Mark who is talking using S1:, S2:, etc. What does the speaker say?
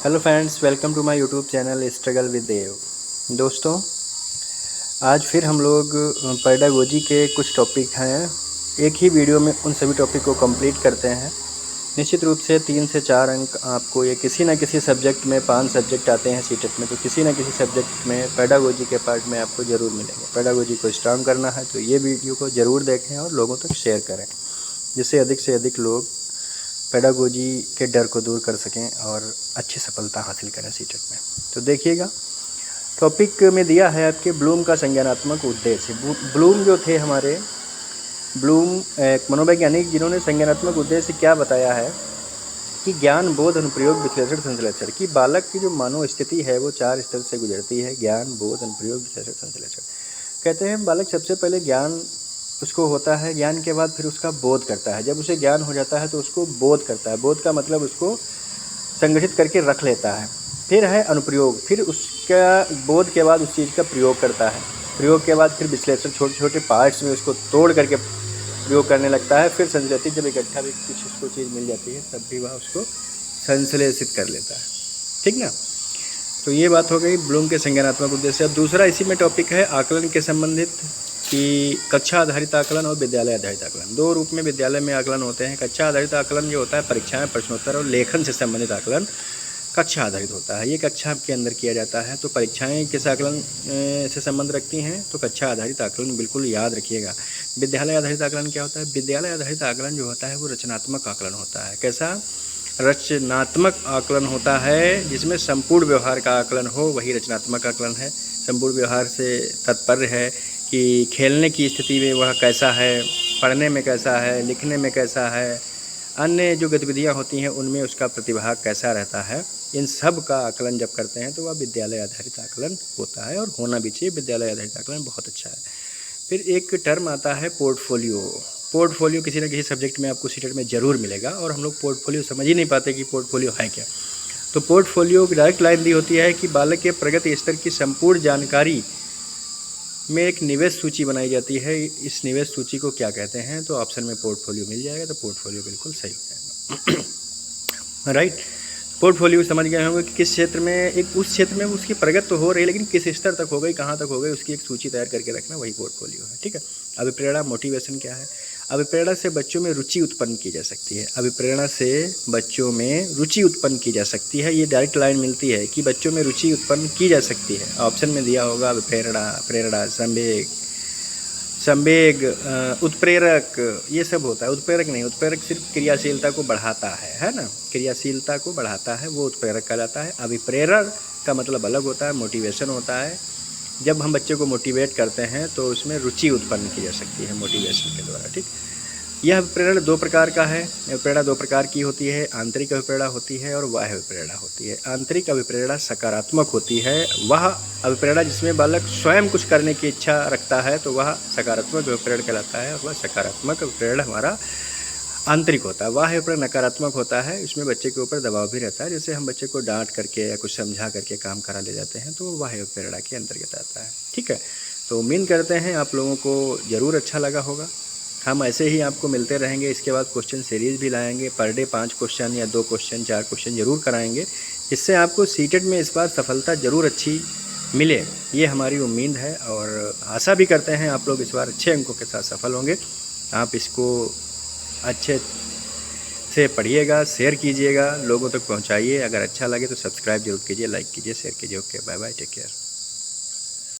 S1: Hello friends, welcome to my YouTube channel struggle with Dev. दोस्तों, आज फिर हम लोग पेडागोजी के कुछ टॉपिक हैं, एक ही वीडियो में उन सभी टॉपिक को कंप्लीट करते हैं। निश्चित रूप से 3 से 4 अंक आपको ये किसी न किसी सब्जेक्ट में, 5 सब्जेक्ट आते हैं सीटेट में, तो किसी न किसी सब्जेक्ट में पेडागोजी के पार्ट में आपको ज़रूर मिलेंगे। पेडागोजी को स्ट्रांग करना है तो ये वीडियो को ज़रूर देखें और लोगों तक शेयर करें, जिससे अधिक से अधिक लोग पेडागोजी के डर को दूर कर सकें और अच्छी सफलता हासिल करें सीटेट में। तो देखिएगा, टॉपिक में दिया है आपके ब्लूम का संज्ञानात्मक उद्देश्य। ब्लूम जो थे हमारे, ब्लूम एक मनोवैज्ञानिक, जिन्होंने संज्ञानात्मक उद्देश्य क्या बताया है कि ज्ञान, बोध, अनुप्रयोग, विश्लेषण, संश्लेषण की बालक की जो मानव स्थिति है वो 4 स्तर से गुजरती है। ज्ञान, बोध, अनुप्रयोग, विश्लेषण, संश्लेषण। कहते हैं बालक सबसे पहले ज्ञान उसको होता है, ज्ञान के बाद फिर उसका बोध करता है। जब उसे ज्ञान हो जाता है तो उसको बोध करता है। बोध का मतलब उसको संगठित करके रख लेता है। फिर है अनुप्रयोग, फिर उसका बोध के बाद उस चीज़ का प्रयोग करता है। प्रयोग के बाद फिर विश्लेषण, छोटे छोटे पार्ट्स में उसको तोड़ करके प्रयोग करने लगता है। फिर संश्लेषित, जब इकट्ठा भी कुछ उसको चीज़ मिल जाती है तब भी वह उसको संश्लेषित कर लेता है। ठीक ना। तो ये बात हो गई ब्लूम के संज्ञानात्मक उद्देश्य। अब दूसरा इसी में टॉपिक है आकलन के संबंधित, कि कक्षा आधारित आकलन और विद्यालय आधारित आकलन। 2 रूप में विद्यालय में आकलन होते हैं। कक्षा आधारित आकलन जो होता है परीक्षाएं, प्रश्नोत्तर और लेखन से संबंधित आकलन कक्षा आधारित होता है। ये कक्षा के अंदर किया जाता है। तो परीक्षाएं किस आकलन से संबंध रखती हैं, तो कक्षा आधारित आकलन बिल्कुल याद रखिएगा। विद्यालय आधारित आकलन क्या होता है? विद्यालय आधारित आकलन जो होता है वो रचनात्मक आकलन होता है। कैसा? रचनात्मक आकलन होता है, जिसमें संपूर्ण व्यवहार का आकलन हो, वही रचनात्मक आकलन है। संपूर्ण व्यवहार से तात्पर्य है कि खेलने की स्थिति में वह कैसा है, पढ़ने में कैसा है, लिखने में कैसा है, अन्य जो गतिविधियां होती हैं उनमें उसका प्रतिभाग कैसा रहता है। इन सब का आकलन जब करते हैं तो वह विद्यालय आधारित आकलन होता है, और होना भी चाहिए। विद्यालय आधारित आकलन बहुत अच्छा है। फिर एक टर्म आता है पोर्टफोलियो। पोर्टफोलियो किसी न किसी सब्जेक्ट में आपको सीटेट में ज़रूर मिलेगा, और हम लोग पोर्टफोलियो समझ ही नहीं पाते कि पोर्टफोलियो है क्या। तो पोर्टफोलियो की डायरेक्ट लाइन दी होती है कि बालक के प्रगति स्तर की संपूर्ण जानकारी में एक निवेश सूची बनाई जाती है। इस निवेश सूची को क्या कहते हैं? तो ऑप्शन में पोर्टफोलियो मिल जाएगा, तो पोर्टफोलियो बिल्कुल सही हो जाएगा। राइट। पोर्टफोलियो समझ गए होंगे कि किस क्षेत्र में, एक उस क्षेत्र में उसकी प्रगति तो हो रही है, लेकिन किस स्तर तक हो गई, कहाँ तक हो गई, उसकी एक सूची तैयार करके रखना, वही पोर्टफोलियो है। ठीक है। अभिप्रेरणा, मोटिवेशन क्या है? अभिप्रेरणा से बच्चों में रुचि उत्पन्न की जा सकती है। अभिप्रेरणा से बच्चों में रुचि उत्पन्न की जा सकती है। ये डायरेक्ट लाइन मिलती है कि बच्चों में रुचि उत्पन्न की जा सकती है। ऑप्शन में दिया होगा अभिप्रेरणा, प्रेरणा, संवेग, उत्प्रेरक, ये सब होता है। उत्प्रेरक नहीं, उत्प्रेरक सिर्फ क्रियाशीलता को बढ़ाता है ना, क्रियाशीलता को बढ़ाता है, वो उत्प्रेरक कहलाता है। अभिप्रेरण का मतलब अलग होता है, मोटिवेशन होता है। जब हम बच्चे को मोटिवेट करते हैं तो उसमें रुचि उत्पन्न की जा सकती है मोटिवेशन के द्वारा। ठीक। यह अभिप्रेरण 2 प्रकार का है। अभिप्रेरणा 2 प्रकार की होती है, आंतरिक अभिप्रेरणा होती है और बाह्य अभिप्रेरणा होती है। आंतरिक अभिप्रेरणा सकारात्मक होती है। वह अभिप्रेरणा जिसमें बालक स्वयं कुछ करने की इच्छा रखता है तो वह सकारात्मक अभिप्रेरण कहलाता है, और वह सकारात्मक अभिप्रेरण हमारा आंतरिक होता है। बाह्य अभिप्रेरण नकारात्मक होता है, इसमें बच्चे के ऊपर दबाव भी रहता है। जैसे हम बच्चे को डांट करके या कुछ समझा करके काम करा ले जाते हैं, तो वो बाह्य अभिप्रेरणा के अंतर्गत आता है। ठीक है। तो उम्मीद करते हैं आप लोगों को ज़रूर अच्छा लगा होगा। हम ऐसे ही आपको मिलते रहेंगे। इसके बाद क्वेश्चन सीरीज़ भी लाएंगे। पर डे 5 क्वेश्चन या 2 क्वेश्चन, 4 क्वेश्चन ज़रूर कराएंगे, जिससे आपको सीटेट में इस बार सफलता ज़रूर अच्छी मिले, ये हमारी उम्मीद है। और आशा भी करते हैं आप लोग इस बार अच्छे अंकों के साथ सफल होंगे। आप इसको अच्छे से पढ़िएगा, शेयर कीजिएगा, लोगों तक पहुंचाइए। अगर अच्छा लगे तो सब्सक्राइब जरूर कीजिए, लाइक कीजिए, शेयर कीजिए। Okay, bye bye, take care.